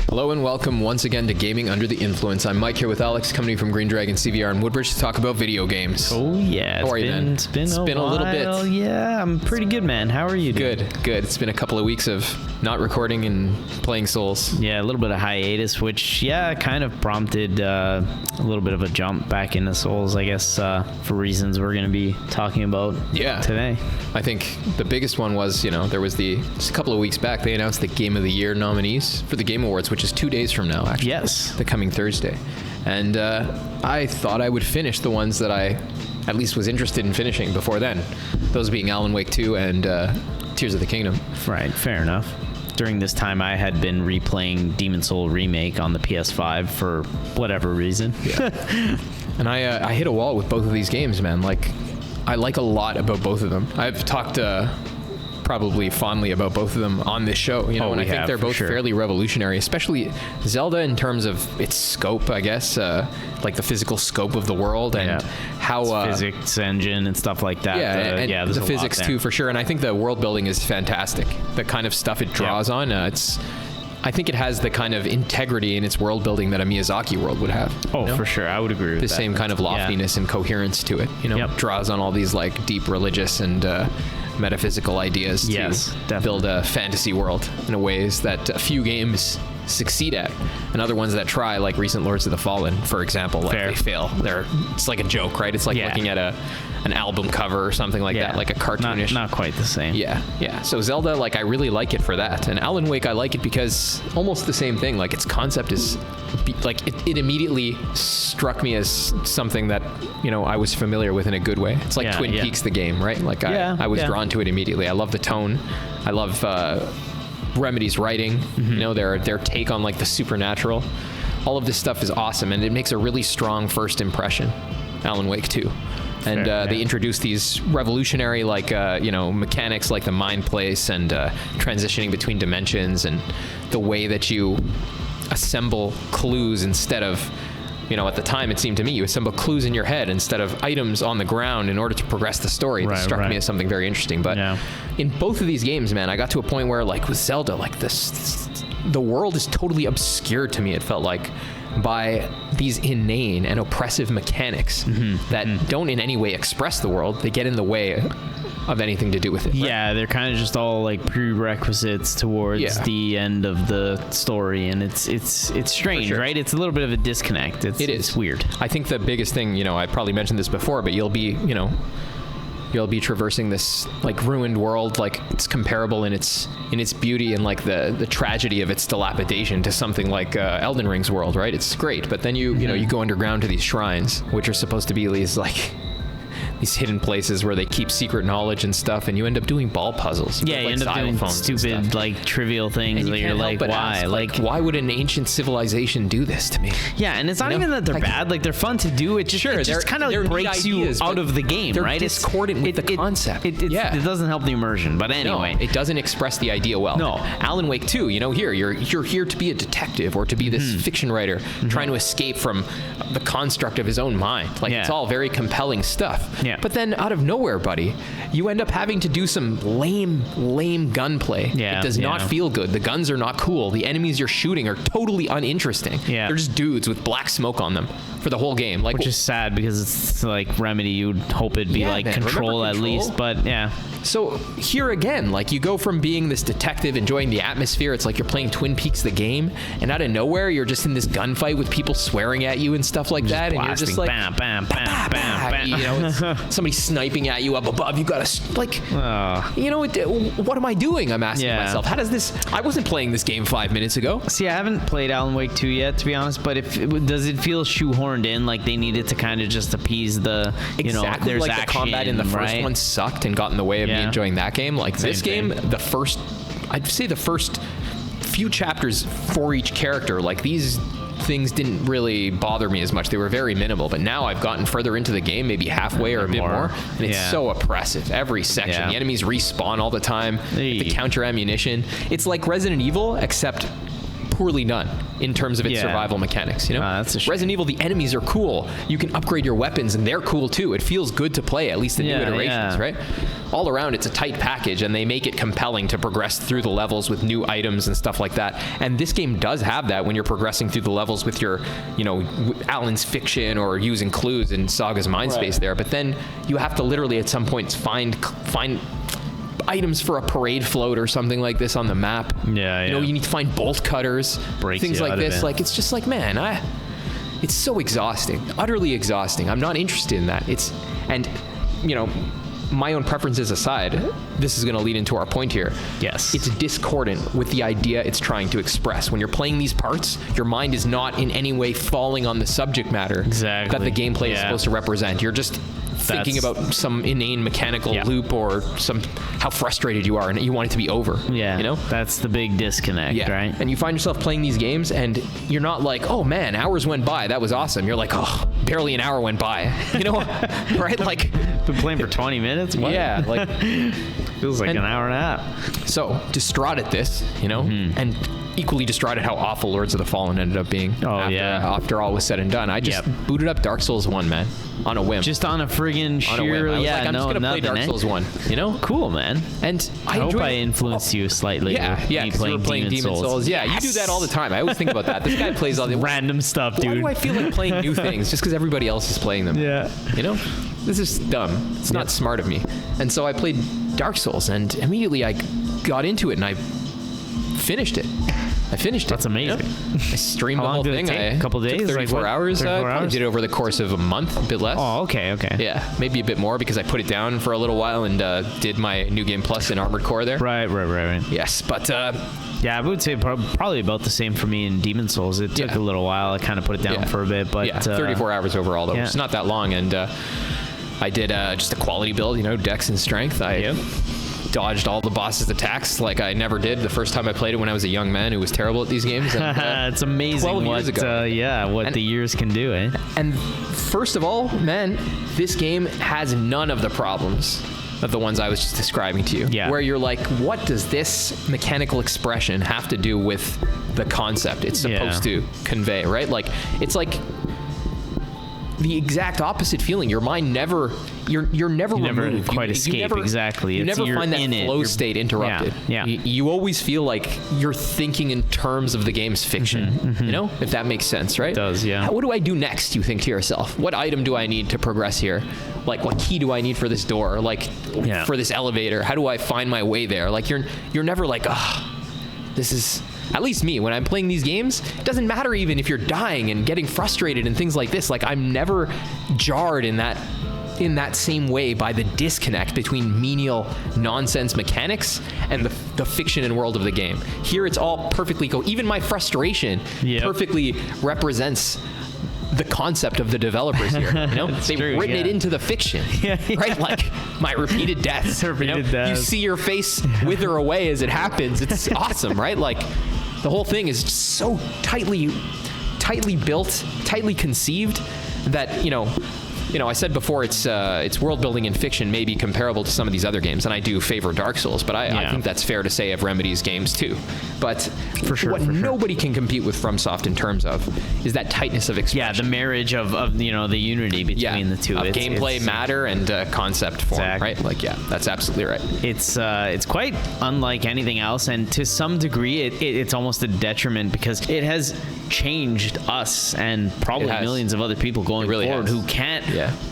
Hello and welcome once again to Gaming Under the Influence. I'm Mike here with Alex, coming from GreenDragonCVR in Woodbridge to talk about video games. Oh yeah, How are you, man? It's been a little while. bit. Yeah, I'm pretty good, man. How are you doing? Good. It's been a couple of weeks of not recording and playing Souls. Yeah, a little bit of hiatus, which kind of prompted a little bit of a jump back into Souls, I guess, for reasons we're going to be talking about today. I think the biggest one was, there was just a couple of weeks back, they announced the Game of the Year nominees for the Game Awards, which is 2 days from now, actually. Yes. The coming Thursday. And I thought I would finish the ones that I at least was interested in finishing before then. Those being Alan Wake 2 and Tears of the Kingdom. Right, fair enough. During this time, I had been replaying Demon's Souls Remake on the PS5 for whatever reason. Yeah. And I hit a wall with both of these games, man. I like a lot about both of them. I've talked probably fondly about both of them on this show, and I think they're both fairly revolutionary, especially Zelda in terms of its scope, I guess, like the physical scope of the world and how its physics engine and stuff like that. And the physics too, for sure. And I think the world building is fantastic. The kind of stuff it draws on, I think it has the kind of integrity in its world building that a Miyazaki world would have. For sure. I would agree with that. The same kind of loftiness and coherence to it, draws on all these deep religious and metaphysical ideas to build a fantasy world in a ways that a few games succeed at, and other ones that try, like recent Lords of the Fallen, for example, they fail. It's like a joke, right? It's like looking at an album cover or something like that, like a cartoonish. Not quite the same. Yeah. So Zelda, I really like it for that, and Alan Wake, I like it because almost the same thing. Its concept is it immediately struck me as something that I was familiar with in a good way. It's like Twin Peaks, the game, right? I was drawn to it immediately. I love the tone. I love Remedy's writing, their take on the supernatural. All of this stuff is awesome, and it makes a really strong first impression. Alan Wake 2. And they introduced these revolutionary mechanics like the mind place and transitioning between dimensions, and the way that you assemble clues instead of at the time, it seemed to me, you assemble clues in your head instead of items on the ground in order to progress the story. That struck me as something very interesting. But in both of these games, man, I got to a point where, with Zelda, the world is totally obscured to me, it felt like, by these inane and oppressive mechanics that don't in any way express the world. They get in the way of anything to do with it. Right? Yeah, they're kind of just all prerequisites towards the end of the story, and it's strange, right? It's a little bit of a disconnect. It's weird. I think the biggest thing, I probably mentioned this before, but you'll be traversing this ruined world, it's comparable in its beauty and the tragedy of its dilapidation to something like Elden Ring's world, right? It's great, but then you go underground to these shrines, which are supposed to be these hidden places where they keep secret knowledge and stuff, and you end up doing ball puzzles. Yeah, you end up doing stupid, trivial things that you're why? Why would an ancient civilization do this to me? Yeah, and it's not even that they're bad. They're fun to do. It just kind of breaks you out of the game, right? They're discordant with the concept. It doesn't help the immersion, but anyway. No, it doesn't express the idea well. No. Alan Wake 2, you're here to be a detective or to be this fiction writer trying to escape from the construct of his own mind. It's all very compelling stuff. Yeah. But then out of nowhere, buddy, you end up having to do some lame gunplay. Yeah. It does not feel good. The guns are not cool. The enemies you're shooting are totally uninteresting. Yeah. They're just dudes with black smoke on them for the whole game. Which is sad because it's Remedy. You'd hope it'd be Control at least, but yeah. So here again, you go from being this detective enjoying the atmosphere, it's like you're playing Twin Peaks the game, and out of nowhere you're just in this gunfight with people swearing at you and stuff like that, and you're just bam, bam, bam, bam, bam. It's somebody sniping at you up above. You gotta what am I doing? I'm asking myself. How does this? I wasn't playing this game 5 minutes ago. See, I haven't played Alan Wake 2 yet, to be honest. But does it feel shoehorned in? They needed to kind of just appease the exactly there's the action, combat in the first one sucked and got in the way of me enjoying that game. This game, I'd say the first few chapters for each character, these things didn't really bother me as much. They were very minimal, but now I've gotten further into the game, maybe halfway or a bit more, and it's so oppressive. Every section, the enemies respawn all the time. The counter ammunition. It's like Resident Evil, except poorly done in terms of its survival mechanics, you know? That's a shame. Resident Evil, the enemies are cool. You can upgrade your weapons, and they're cool too. It feels good to play, at least the new iterations, right? All around, it's a tight package, and they make it compelling to progress through the levels with new items and stuff like that. And this game does have that when you're progressing through the levels with your, you know, Alan's fiction or using clues in Saga's mind space there. But then you have to literally at some point find items for a parade float or something like this on the map. You know, you need to find bolt cutters, things like this. Like, it's just like, man, it's so exhausting, utterly exhausting. I'm not interested in that. And you know, my own preferences aside, this is going to lead into our point here. Yes. It's discordant with the idea it's trying to express. When you're playing these parts, your mind is not in any way falling on the subject matter that the gameplay is supposed to represent. You're just thinking about some inane mechanical loop or how frustrated you are and you want it to be over. You know? That's the big disconnect, right? And you find yourself playing these games and you're not like, oh man, hours went by, that was awesome. You're like, oh, barely an hour went by. You know? Right? Like, been playing for 20 minutes? What? Yeah, like feels like an hour and a half. So distraught at this, you know, and equally distraught at how awful Lords of the Fallen ended up being. After all was said and done, I just booted up Dark Souls 1, man, on a whim. Just on a friggin' sheer, I was like, I'm just gonna play Dark Souls 1, you know? Cool, man. And I hope I influenced you slightly. Because you were playing Demon Souls. Yeah, you do that all the time. I always think about that. This guy plays all the random stuff, dude. Why do I feel like playing new things just because everybody else is playing them? Yeah. You know? This is dumb. It's not smart of me. And so I played Dark Souls, and immediately I got into it, and I finished it. That's amazing. I streamed the whole thing. A couple days? 34 hours. 34 hours? I did it over the course of a month, a bit less. Oh, okay. Yeah, maybe a bit more because I put it down for a little while and did my New Game Plus in Armored Core there. Right. Yes, but... yeah, I would say probably about the same for me in Demon Souls. It took a little while. I kind of put it down for a bit, but... 34 hours overall, though, which is not that long, and I did just a quality build, you know, dex and strength. I dodged all the boss's attacks like I never did the first time I played it when I was a young man who was terrible at these games. And, it's amazing what the years can do, eh? And first of all, man, this game has none of the problems of the ones I was just describing to you. Yeah. Where you're like, what does this mechanical expression have to do with the concept it's supposed to convey, right? Like, it's like the exact opposite feeling. Your mind never, you're never removed. Quite escape, exactly. You never find that flow state interrupted. Yeah. You always feel like you're thinking in terms of the game's fiction, you know, if that makes sense, right? It does, yeah. What do I do next, you think to yourself? What item do I need to progress here? Like, what key do I need for this door? Like, for this elevator? How do I find my way there? Like, you're never like, this is... At least me, when I'm playing these games, it doesn't matter even if you're dying and getting frustrated and things like this. Like, I'm never jarred in that same way by the disconnect between menial nonsense mechanics and the fiction and world of the game. Here, it's all perfectly even my frustration perfectly represents the concept of the developers here. You know, they've written it into the fiction, right? Like my repeated deaths. You see your face wither away as it happens. It's awesome, right? Like the whole thing is so tightly built, tightly conceived that you know, I said before it's world building in fiction may be comparable to some of these other games, and I do favor Dark Souls, but I think that's fair to say of Remedy's games too. But what nobody can compete with FromSoft in terms of is that tightness of expression. Yeah, the marriage of you know, the unity between the two. Of gameplay, matter, and concept form, right? Like, that's absolutely right. It's quite unlike anything else, and to some degree, it's almost a detriment because it has changed us and probably millions of other people going forward who can't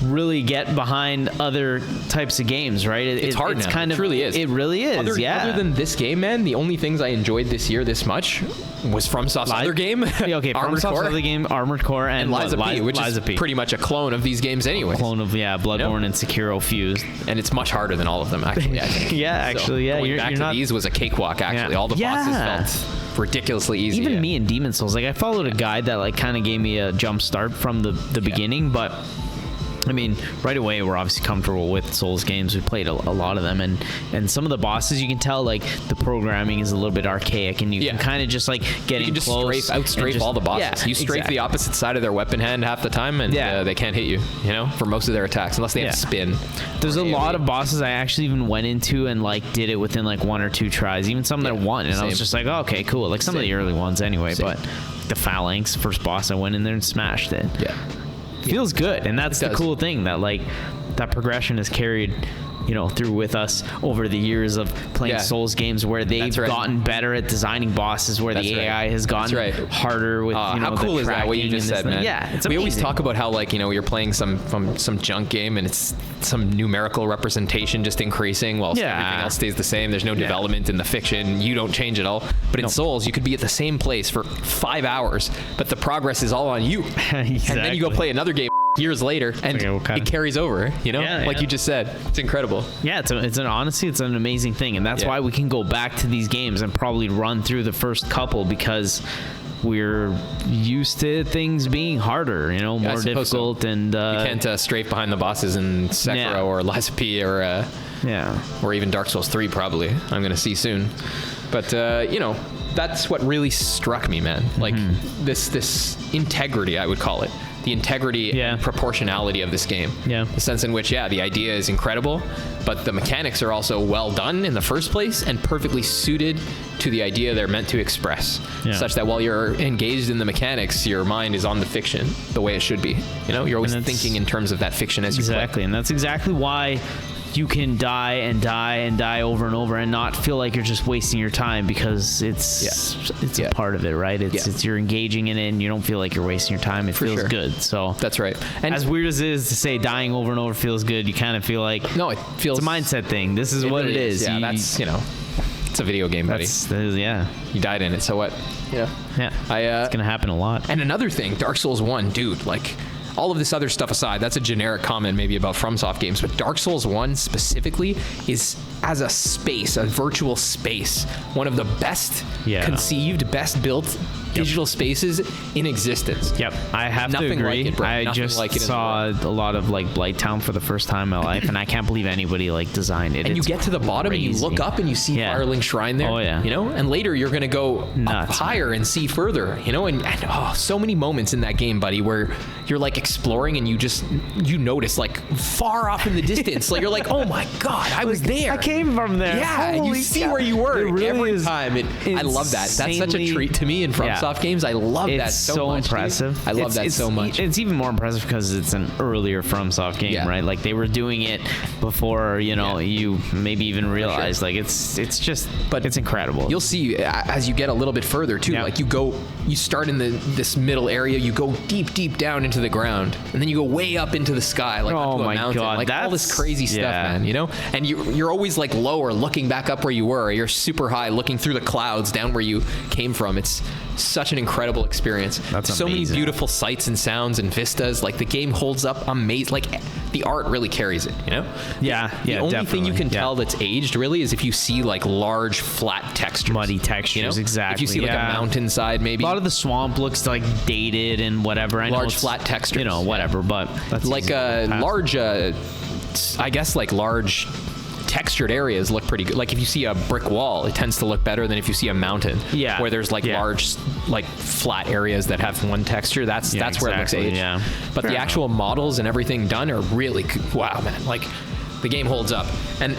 really get behind other types of games, right? It's hard now. Kind of, it really is. It really is, Other than this game, man, the only things I enjoyed this year this much was FromSoft's other game. FromSoft's other game, Armored Core, and Lies of P, which is pretty much a clone of these games anyway. Clone of, Bloodborne and Sekiro fused. And it's much harder than all of them, actually, I think. Going back to these was a cakewalk, actually. All the bosses felt ridiculously easy. Even me in Demon Souls, like I followed a guide that like kind of gave me a jump start from the beginning, but I mean, right away, we're obviously comfortable with Souls games. We played a lot of them, and some of the bosses, you can tell, like, the programming is a little bit archaic, and you can kind of just, like, get in close. Outstrafe all the bosses. You strafe the opposite side of their weapon hand half the time, and they can't hit you, for most of their attacks, unless they have spin. There's a lot of bosses I actually even went into and, like, did it within, like, 1 or 2 tries, even some that won, and I was just like, oh, okay, cool. Like, some of the early ones anyway, but the Phalanx, first boss, I went in there and smashed it. Yeah. Feels good, and that's the cool thing, that like that progression is carried through with us over the years of playing Souls games, where they've gotten better at designing bosses, where the AI has gotten harder with how cool is that, what you just said, man? Yeah, it's amazing. We always talk about how, like, you're playing some junk game and it's some numerical representation just increasing while everything else stays the same. There's no development in the fiction. You don't change at all. But in Souls, you could be at the same place for 5 hours, but the progress is all on you. Exactly. And then you go play another game years later, and it carries over, like you just said. It's incredible. Yeah, honestly, it's an amazing thing, and that's why we can go back to these games and probably run through the first couple, because we're used to things being harder, more difficult, and you can't strafe behind the bosses in Sekiro or Lies of P or or even Dark Souls 3. Probably I'm gonna see soon, but that's what really struck me, man. Like this integrity, I would call it. The integrity and proportionality of this game. Yeah. The sense in which, the idea is incredible, but the mechanics are also well done in the first place and perfectly suited to the idea they're meant to express. Such that while you're engaged in the mechanics, your mind is on the fiction the way it should be. You're always thinking in terms of that fiction as you play. Exactly, and that's exactly why you can die and die and die over and over and not feel like you're just wasting your time, because it's a part of it, right? It's you're engaging in it, and you don't feel like you're wasting your time. It feels good. So that's right. And as weird as it is to say dying over and over feels good, you kind of feel like it feels, it's a mindset thing. This is what it is. Yeah, that's it's a video game, buddy. You died in it, so what? It's gonna happen a lot. And another thing, Dark Souls 1, dude, like, all of this other stuff aside, that's a generic comment maybe about Fromsoft games, but Dark Souls 1 specifically is, as a space, a virtual space, one of the best conceived, best built digital spaces in existence. Yep, I have to agree. Like it, I just saw a lot of like Blighttown for the first time in my life, and I can't believe anybody like designed it. And you get to the bottom and you look up and you see Firelink Shrine there. Oh yeah. And later you're gonna go up higher and see further. And so many moments in that game, buddy, where you're like exploring and you notice like far off in the distance, like you're like, oh my god, I was there. I came from there. Yeah, and you see where you were every time. I love that. That's such a treat to me in Fromsoft games. I love that so much. Impressive. Dude. I love that so much. It's even more impressive because it's an earlier Fromsoft game, right? Like they were doing it before you maybe even realized. Like it's just, but it's incredible. You'll see as you get a little bit further too. Like you start in this middle area, you go deep down into the ground, and then you go way up into the sky, like onto a mountain, like all this crazy stuff, man. And you're always like lower, looking back up where you were. You're super high, looking through the clouds down where you came from. It's such an incredible experience. That's so amazing. Many beautiful sights and sounds and vistas. Like the game holds up amazing. Like the art really carries it. The only thing you can tell that's aged really is if you see like large flat textures, muddy textures. Exactly. If you see like a mountainside, maybe a lot of the swamp looks like dated and whatever. I large flat textures. Whatever. But that's like a large. I guess like large textured areas look pretty good. Like if you see a brick wall, it tends to look better than if you see a mountain. Yeah. Where there's like large, like flat areas that have one texture. That's where it looks aged. Yeah. But the actual models and everything done are really wow, man. Like the game holds up. And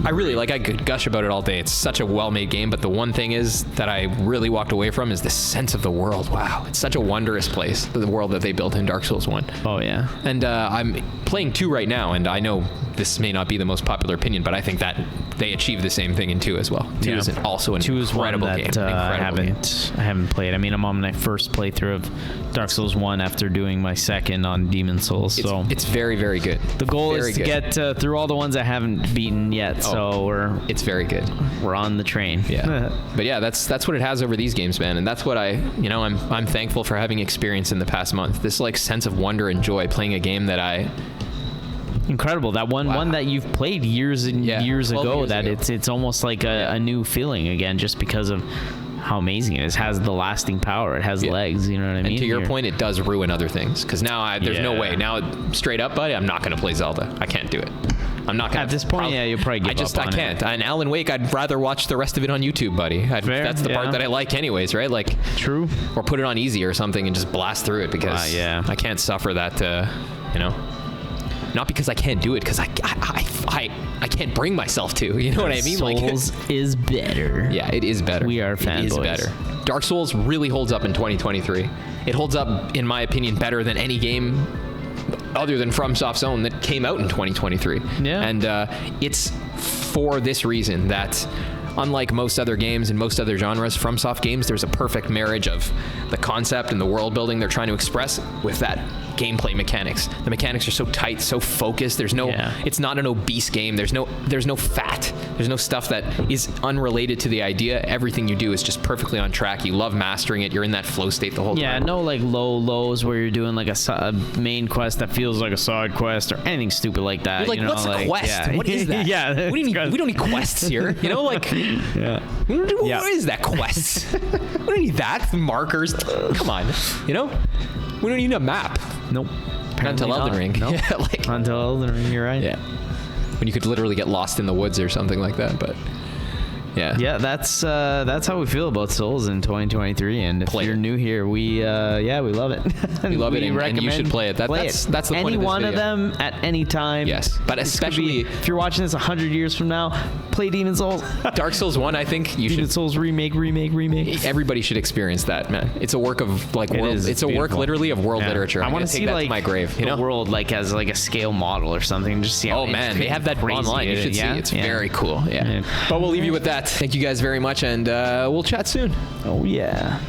I really I could gush about it all day. It's such a well-made game, but the one thing is that I really walked away from is the sense of the world. Wow, it's such a wondrous place, the world that they built in Dark Souls 1. Oh yeah. And I'm playing 2 right now, and I know this may not be the most popular opinion, but I think that they achieve the same thing in 2 as well. 2 is also an incredible game. I haven't played. I mean, I'm on my first playthrough of Dark Souls 1 after doing my second on Demon Souls. So it's very, very good. The goal is to get through all the ones I haven't beaten yet. So it's very good. We're on the train. Yeah. But yeah, that's what it has over these games, man. And that's what I'm thankful for having experienced in the past month. This like sense of wonder and joy playing a game that incredible. That one that you've played years and years ago. It's almost like a new feeling again, just because of how amazing it is. It has the lasting power. It has legs. You know what I mean? And to your point, it does ruin other things. Because now there's no way. Now, straight up, buddy, I'm not going to play Zelda. I can't do it. I'm not gonna. At this point, you'll probably give up on I can't. it. And Alan Wake, I'd rather watch the rest of it on YouTube, buddy. That's the part that I like, anyways, right? Like, true. Or put it on easy or something and just blast through it because I can't suffer that. You know, not because I can't do it, because I can't bring myself to. You know what I mean? Souls is better. Yeah, it is better. We are fanboys. It is better. Dark Souls really holds up in 2023. It holds up, in my opinion, better than any game other than FromSoft's own that came out in 2023. Yeah. And it's for this reason that, unlike most other games and most other genres, FromSoft games, there's a perfect marriage of the concept and the world building they're trying to express with that gameplay mechanics. The mechanics are so tight, so focused. There's no, it's not an obese game. There's no fat. There's no stuff that is unrelated to the idea. Everything you do is just perfectly on track. You love mastering it. You're in that flow state the whole time. Yeah, no like lows where you're doing like a main quest that feels like a side quest or anything stupid like that. You're like, what's a quest? Yeah. What is that? Yeah, we don't need quests here. You know, like, what is that quest? We don't need that. Markers. Come on. You know, we don't need a map. Nope. Not until Elden Ring. Nope. Yeah, like, until Elden Ring, you're right. Yeah. When you could literally get lost in the woods or something like that, but yeah, that's how we feel about Souls in 2023. And if you're new here, we love it. We love it, and you should play it. That's the point of this video. Any one of them at any time. Yes, but especially if you're watching this 100 years from now, play Demon Souls. Dark Souls 1, I think you Demon should. Souls remake. Everybody should experience that, man. It's a work of like world. It's a work literally of world literature. I want to see that like to my grave. You know, the world like as like a scale model or something. Just see. How they have that online. You should see. It's very cool. Yeah. But we'll leave you with that. Thank you guys very much, and we'll chat soon. Oh yeah.